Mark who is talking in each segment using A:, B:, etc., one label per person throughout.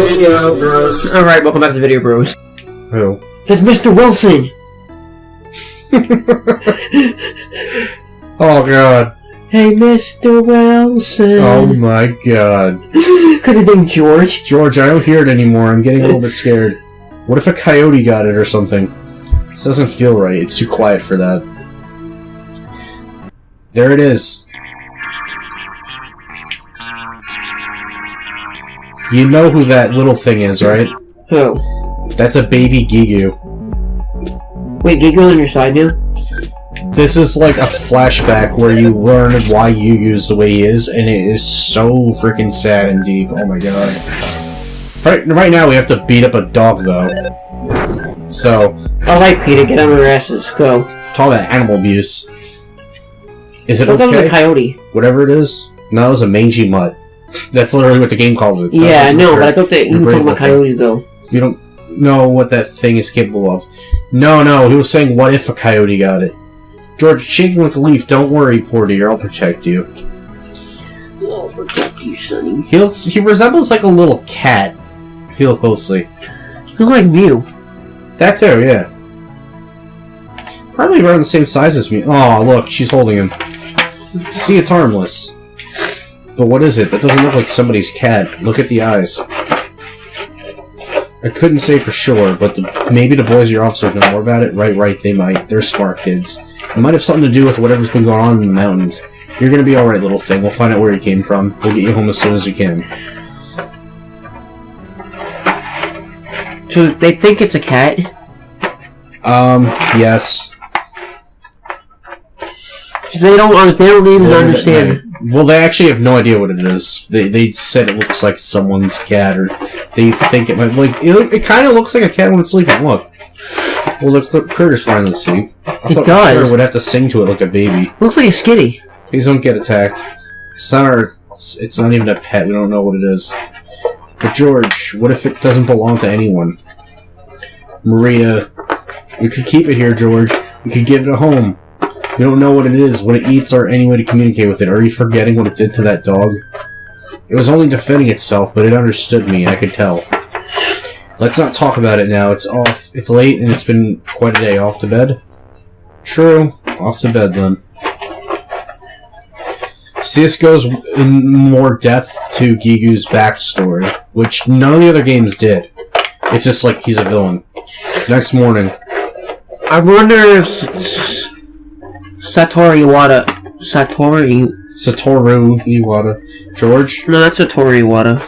A: Video Bros.
B: Alright, welcome back to Video Bros.
A: Who?
B: That's Mr. Wilson!
A: Oh god.
B: Hey, Mr. Wilson!
A: Oh my god.
B: Because his name's George.
A: George, I don't hear it anymore. I'm getting a little bit scared. What if a coyote got it or something? This doesn't feel right. It's too quiet for that. There it is. You know who that little thing is, right?
B: Who?
A: That's a baby Gigu.
B: Wait, Gigo's on your side now?
A: This is like a flashback where you learn why Yugu's the way he is, and it is so freaking sad and deep. Oh my god. Right now we have to beat up a dog, though. So...
B: Alright, Peter, get on our asses. Go.
A: Talk about animal abuse. Is it
B: What
A: okay?
B: about the coyote?
A: Whatever it is? No, it was a mangy mutt. That's literally what the game calls it.
B: Yeah, I know, but I thought that you were talking about coyotes, though.
A: You don't know what that thing is capable of. No, he was saying, what if a coyote got it? George, shaking like a leaf. Don't worry, poor dear. I'll protect you.
B: I'll protect you, sonny.
A: He resembles like a little cat. Feel closely.
B: He's like Mew.
A: That too, yeah. Probably around the same size as me. Oh, look, she's holding him. See, it's harmless. But what is it? That doesn't look like somebody's cat. Look at the eyes. I couldn't say for sure, but maybe the boys at your office would know more about it. Right, they might. They're smart kids. It might have something to do with whatever's been going on in the mountains. You're gonna be alright, little thing. We'll find out where you came from. We'll get you home as soon as we can.
B: So they think it's a cat?
A: Yes.
B: So they don't even understand.
A: Well, they actually have no idea what it is. They said it looks like someone's cat, or they think it might it kind of looks like a cat when it's sleeping. Look. Well, the critter's finally asleep. I thought
B: does.
A: Critter would have to sing to it like a baby.
B: Looks like a skitty.
A: Please don't get attacked. It's not even a pet. We don't know what it is. But George, what if it doesn't belong to anyone? Maria, we could keep it here, George. We could give it a home. We don't know what it is, what it eats, or any way to communicate with it. Are you forgetting what it did to that dog? It was only defending itself, but it understood me, I could tell. Let's not talk about it now. It's off. It's late, and it's been quite a day. Off to bed? True. Off to bed, then. See, this goes in more depth to Gigu's backstory, which none of the other games did. It's just like he's a villain. Next morning.
B: I wonder if Satoru
A: Iwata. George?
B: No, that's Satoru Iwata.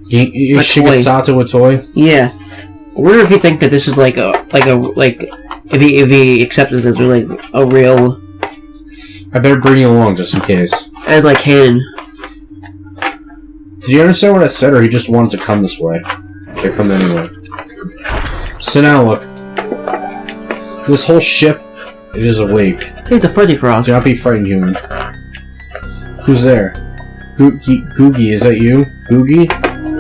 A: Shigesato a toy?
B: Yeah. I wonder if you think that this is like if he accepts this as like a real.
A: I better bring you along just in case.
B: As like canon.
A: Did you understand what I said, or he just wanted to come this way? They come anyway. So now look. This whole ship, it is awake.
B: Hey, the Freddy Frog.
A: Do not be frightened, human. Who's there? Googie, is that you? Googie?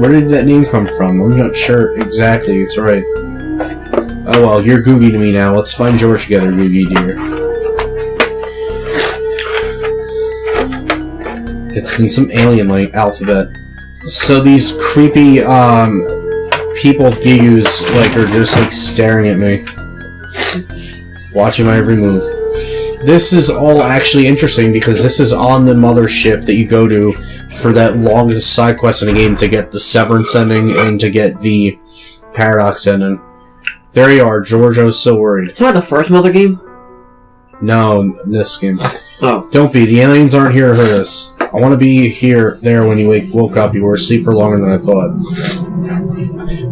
A: Where did that name come from? I'm not sure exactly. It's right. Oh well, you're Googie to me now. Let's find George together, Googie dear. It's in some alien-like alphabet. So these creepy people with Gigu's are just staring at me, watching my every move. This is all actually interesting because this is on the mothership that you go to for that longest side quest in the game to get the Severance ending and to get the Paradox ending. There you are, George. I was so worried.
B: It's not the first Mother game?
A: No, this game.
B: Oh.
A: Don't be. The aliens aren't here to hurt us. I want to be there when you woke up. You were asleep for longer than I thought.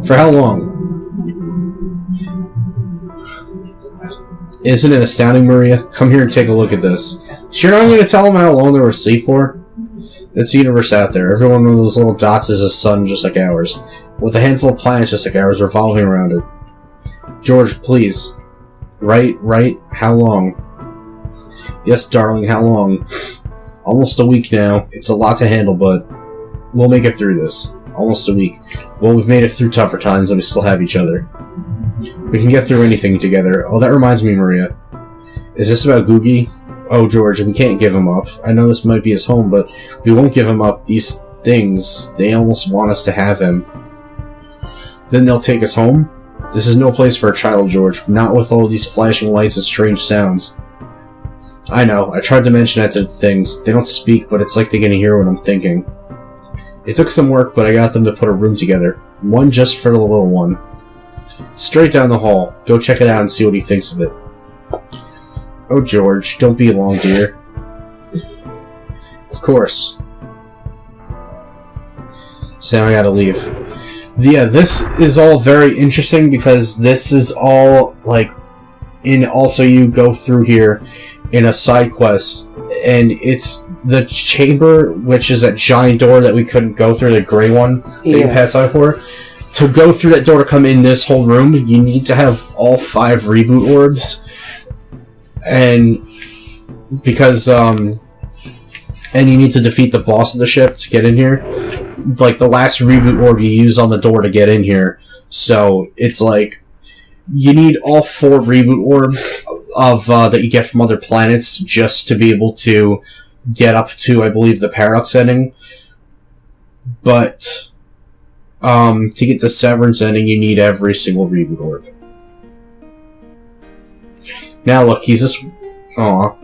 A: For how long? Isn't it astounding, Maria? Come here and take a look at this. Sure not going to tell them how long they were asleep for? It's the universe out there. Every one of those little dots is a sun just like ours, with a handful of planets just like ours revolving around it. George, please. Right? How long? Yes, darling, how long? Almost a week now. It's a lot to handle, but we'll make it through this. Almost a week. Well, we've made it through tougher times and we still have each other. We can get through anything together. Oh, that reminds me, Maria. Is this about Googie? Oh, George, we can't give him up. I know this might be his home, but we won't give him up. These things, they almost want us to have him. Then they'll take us home? This is no place for a child, George. Not with all these flashing lights and strange sounds. I know. I tried to mention that to things. They don't speak, but it's like they can hear what I'm thinking. It took some work, but I got them to put a room together. One just for the little one. Straight down the hall. Go check it out and see what he thinks of it. Oh, George. Don't be long, dear. Of course. So now I gotta leave. Yeah, this is all very interesting because this is all, like, also you go through here in a side quest, and it's the chamber, which is that giant door that we couldn't go through, the gray one that you pass out for. To go through that door to come in this whole room, you need to have all 5 reboot orbs, and because, and you need to defeat the boss of the ship to get in here. Like, the last reboot orb you use on the door to get in here. So, it's like, you need all 4 reboot orbs of that you get from other planets just to be able to get up to, I believe, the Paradox ending. But, to get the Severance ending, you need every single reboot orb. Now, look, he's just... Aw.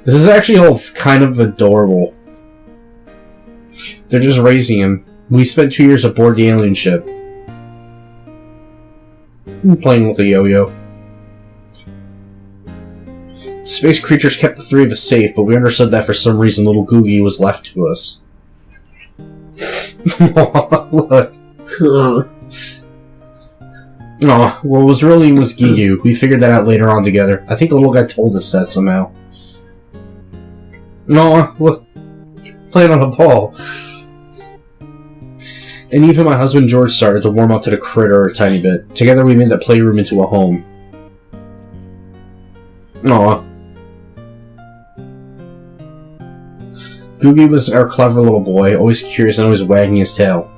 A: This is actually all kind of adorable. They're just raising him. We spent 2 years aboard the alien ship. Playing with a yo-yo. Space creatures kept the 3 of us safe, but we understood that for some reason little Googie was left to us. Look. Oh, what was really was Giyu. We figured that out later on together. I think the little guy told us that somehow. No, look. Playing on a ball. And even my husband George started to warm up to the critter a tiny bit. Together we made that playroom into a home. Aw. Googie was our clever little boy, always curious and always wagging his tail.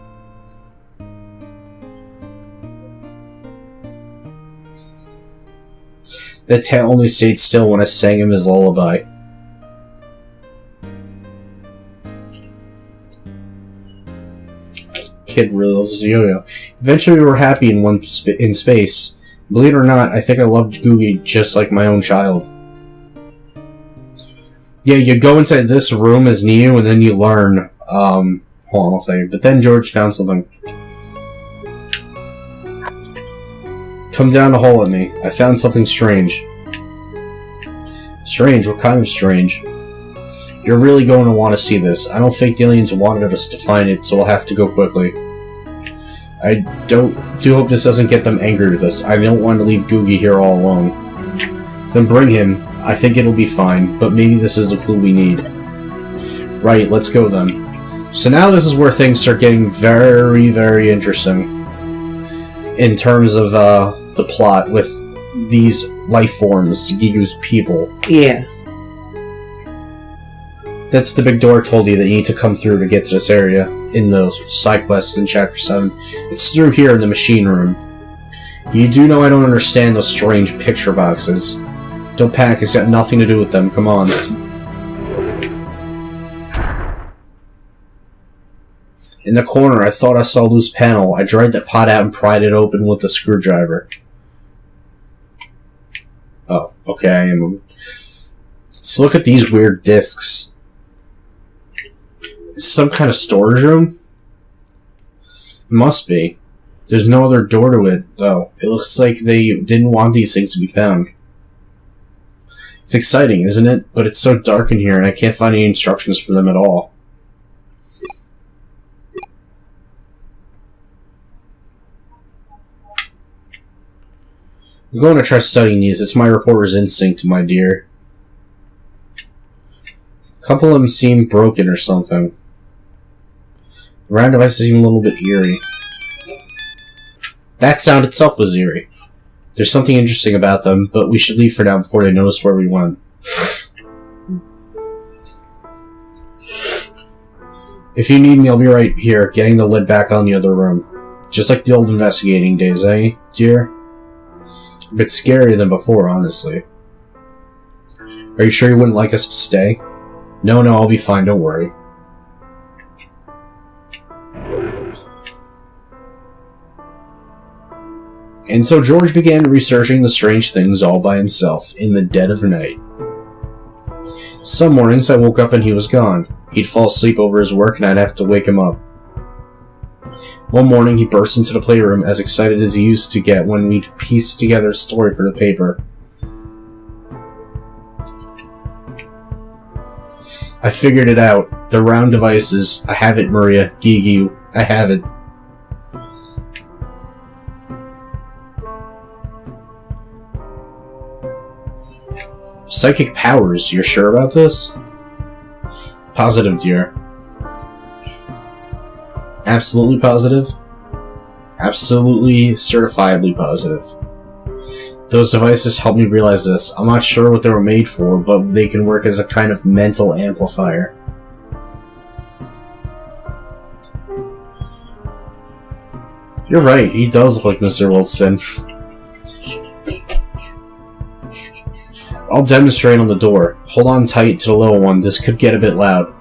A: The tail only stayed still when I sang him his lullaby. Kid really loves his yo-yo. Eventually we were happy in space. Believe it or not, I think I loved Googie just like my own child. Yeah, you go into this room as Neo, and then you learn, hold on a second, but then George found something. Come down the hall with me. I found something strange. Strange? What kind of strange? You're really going to want to see this. I don't think the aliens wanted us to find it, so we'll have to go quickly. I do hope this doesn't get them angry with us. I don't want to leave Googie here all alone. Then bring him. I think it'll be fine, but maybe this is the clue we need. Right, let's go then. So now this is where things start getting very, very interesting. In terms of the plot with these life forms, Gigu's people.
B: Yeah.
A: That's the big door I told you that you need to come through to get to this area in the side quest in Chapter 7. It's through here in the machine room. You do know I don't understand those strange picture boxes. Don't panic, it's got nothing to do with them, come on. In the corner, I thought I saw a loose panel. I dragged that pot out and pried it open with a screwdriver. Oh, okay, I am. Let's look at these weird discs. Some kind of storage room? It must be. There's no other door to it, though. It looks like they didn't want these things to be found. It's exciting, isn't it? But it's so dark in here, and I can't find any instructions for them at all. I'm going to try studying these. It's my reporter's instinct, my dear. A couple of them seem broken or something. The round device is even a little bit eerie. That sound itself was eerie. There's something interesting about them, but we should leave for now before they notice where we went. If you need me, I'll be right here, getting the lid back on the other room. Just like the old investigating days, eh, dear? A bit scarier than before, honestly. Are you sure you wouldn't like us to stay? No, I'll be fine, don't worry. And so George began researching the strange things all by himself in the dead of night. Some mornings I woke up and he was gone. He'd fall asleep over his work and I'd have to wake him up. One morning he burst into the playroom as excited as he used to get when we'd piece together a story for the paper. I figured it out. The round devices. I have it, Maria. Gigu. I have it. Psychic powers. You're sure about this? Positive, dear. Absolutely positive? Absolutely certifiably positive. Those devices helped me realize this. I'm not sure what they were made for, but they can work as a kind of mental amplifier. You're right, he does look like Mr. Wilson. I'll demonstrate on the door. Hold on tight to the little one, this could get a bit loud.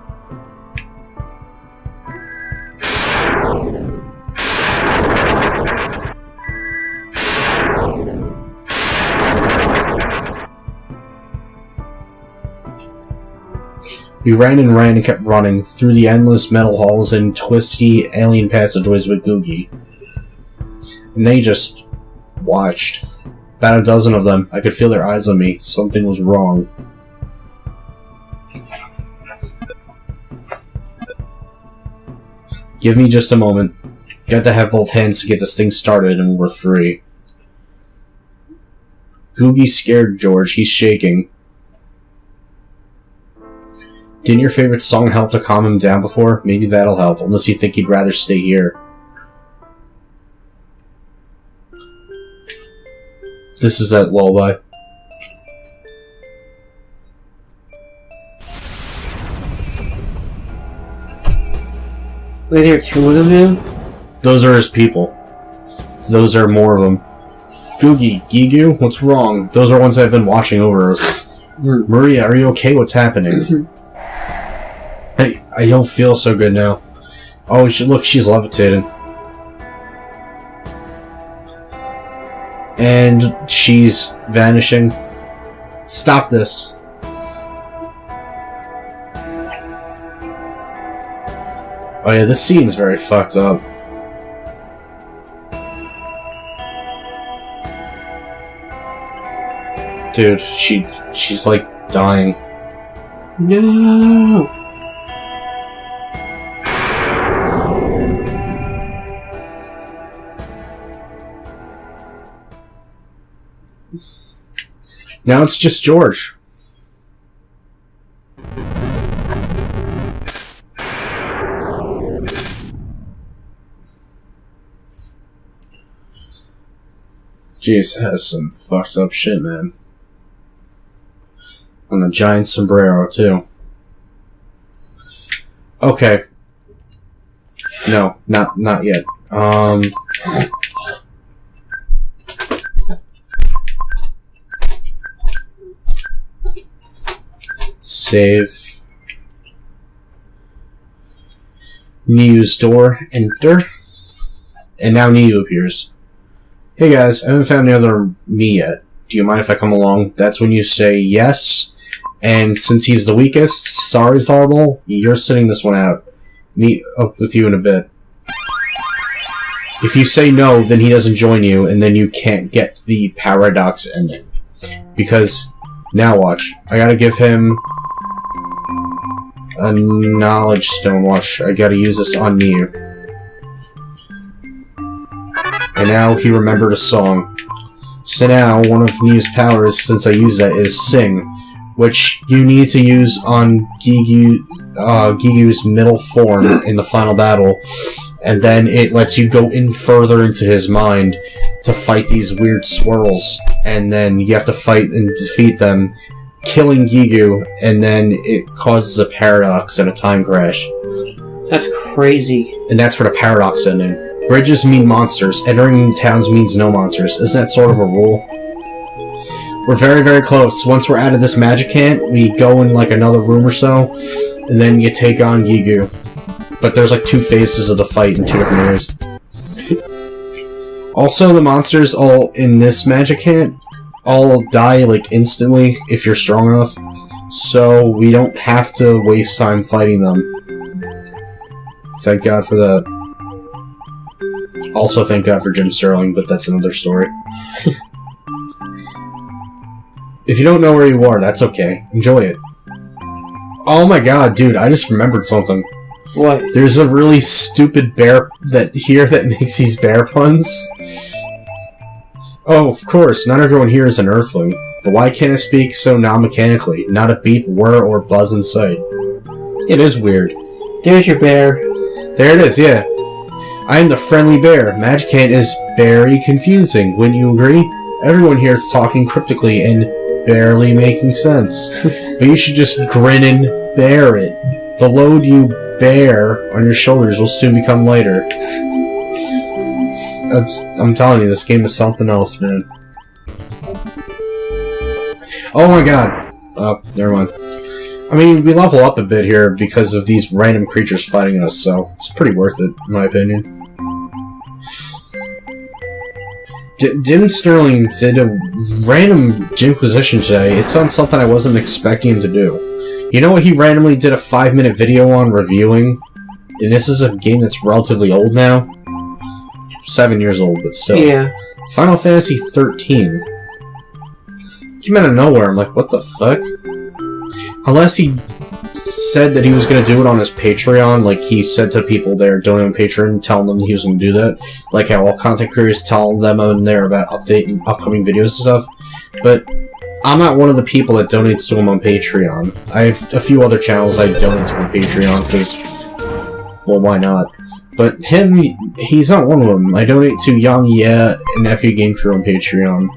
A: We ran and kept running through the endless metal halls and twisty alien passageways with Googie. And they just watched. About a dozen of them. I could feel their eyes on me. Something was wrong. Give me just a moment. Got to have both hands to get this thing started and we're free. Googie's scared George. He's shaking. Didn't your favorite song help to calm him down before? Maybe that'll help, unless you think he'd rather stay here. This is that lullaby.
B: Wait, there are two of them now?
A: Those are his people. Those are more of them. Googie, Gigu, what's wrong? Those are ones that have been watching over us. Maria, are you okay? What's happening? Hey, I don't feel so good now. Oh, look, she's levitating. And she's vanishing. Stop this. Oh yeah, this scene's very fucked up. Dude, she's like dying.
B: No!
A: Now it's just George. Jeez, that is some fucked up shit, man. And a giant sombrero, too. Okay. No, not yet. Save. New's door. Enter. And now Neo appears. Hey guys, I haven't found the other me yet. Do you mind if I come along? That's when you say yes. And since he's the weakest, sorry Zarble, you're sitting this one out. Meet up with you in a bit. If you say no, then he doesn't join you, and then you can't get the paradox ending. Because, now watch, I gotta give him a knowledge stone. Watch, I gotta use this on Neo. And now he remembered a song. So now, one of Neo's powers, since I use that, is Sing, which you need to use on Gigu's middle form in the final battle, and then it lets you go in further into his mind to fight these weird swirls, and then you have to fight and defeat them, killing Gigu, and then it causes a paradox and a time crash.
B: That's crazy.
A: And that's for the paradox ending. Bridges mean monsters. Entering towns means no monsters. Isn't that sort of a rule? We're very, very close. Once we're out of this magic camp, we go in like another room or so, and then you take on Gigu. But there's like two phases of the fight in two different areas. Also, the monsters all in this magic hat all die like instantly if you're strong enough, so we don't have to waste time fighting them. Thank God for that. Also, thank God for Jim Sterling, but that's another story. If you don't know where you are, that's okay. Enjoy it. Oh my God, dude! I just remembered something.
B: What?
A: There's a really stupid bear that makes these bear puns. Oh, of course, not everyone here is an earthling. But why can't I speak so non-mechanically? Not a beep, whir, or buzz in sight. It is weird.
B: There's your bear.
A: There it is, yeah. I am the friendly bear. Magicant is very confusing, wouldn't you agree? Everyone here is talking cryptically and barely making sense. But you should just grin and bear it. The load you bear on your shoulders will soon become lighter. I'm telling you, this game is something else, man. Oh my God. Oh, never mind. I mean, we level up a bit here because of these random creatures fighting us, so it's pretty worth it, in my opinion. Jim Sterling did a random Jimquisition today. It's on something I wasn't expecting him to do. You know what he randomly did a 5-minute video on reviewing? And this is a game that's relatively old now. 7 years old, but still.
B: Yeah.
A: Final Fantasy 13. Came out of nowhere. I'm like, what the fuck? Unless he said that he was going to do it on his Patreon, like he said to people there donating on Patreon, telling them he was going to do that. Like how all content creators tell them on there about updating upcoming videos and stuff. But I'm not one of the people that donates to him on Patreon. I have a few other channels I donate to on Patreon, because, well, why not? But him, he's not one of them. I donate to Yang Ye and FU Game Crew on Patreon.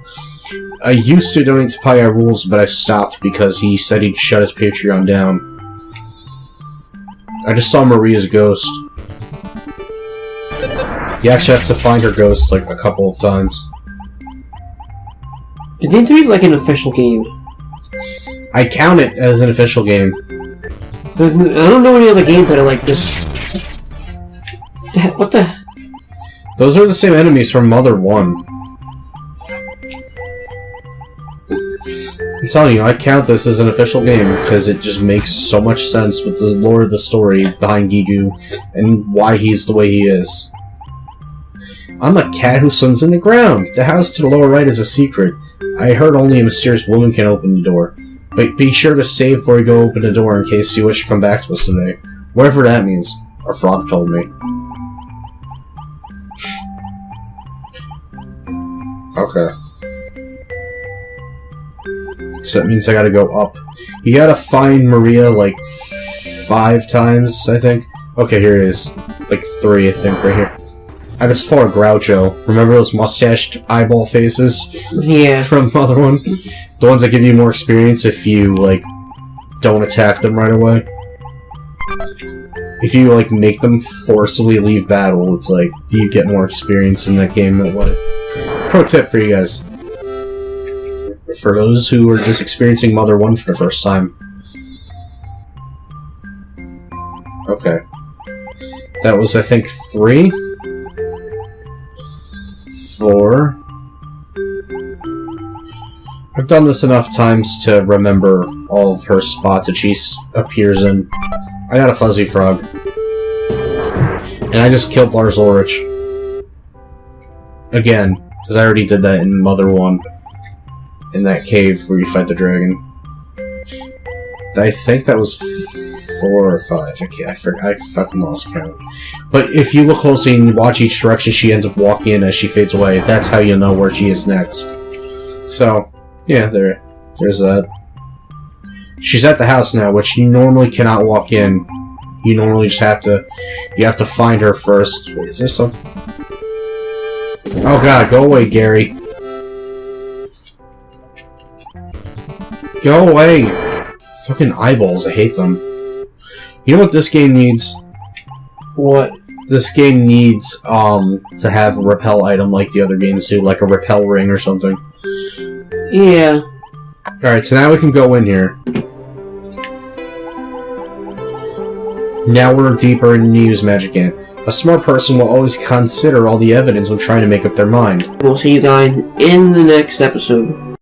A: I used to donate to Pi Rules, but I stopped because he said he'd shut his Patreon down. I just saw Maria's ghost. You actually have to find her ghost like a couple of times.
B: It seems to be like an official game.
A: I count it as an official game.
B: I don't know any other games that are like this. What the?
A: Those are the same enemies from Mother 1. I'm telling you, I count this as an official game because it just makes so much sense with the lore of the story behind Gigu and why he's the way he is. I'm a cat who swims in the ground. The house to the lower right is a secret. I heard only a mysterious woman can open the door. But be sure to save before you go open the door in case you wish to come back to us today. Whatever that means. Our frog told me. Okay. So that means I gotta go up. You gotta find Maria like 5 times, I think. Okay, here it is. Like 3, I think, right here. I just fought a Groucho. Remember those mustached eyeball faces?
B: Yeah.
A: From Mother 1? The ones that give you more experience if you, like, don't attack them right away. If you, like, make them forcibly leave battle, it's like, do you get more experience in that game that way? Pro tip for you guys. For those who are just experiencing Mother 1 for the first time. Okay. That was, I think, 3? 4. I've done this enough times to remember all of her spots that she appears in. I got a fuzzy frog. And I just killed Lars Ulrich. Again, because I already did that in Mother 1. In that cave where you fight the dragon. I think that was 4 or 5. I fucking lost count. But if you look closely and watch each direction she ends up walking in as she fades away, that's how you know where she is next. So, yeah, there's that. She's at the house now, which you normally cannot walk in. You normally just have to find her first. Wait, is there some? Oh god, go away, Gary. Go away! Fucking eyeballs, I hate them. You know what this game needs?
B: What?
A: This game needs, to have a repel item like the other games do, like a repel ring or something.
B: Yeah.
A: Alright, so now we can go in here. Now we're deeper in News Magic Ant. A smart person will always consider all the evidence when trying to make up their mind.
B: We'll see you guys in the next episode.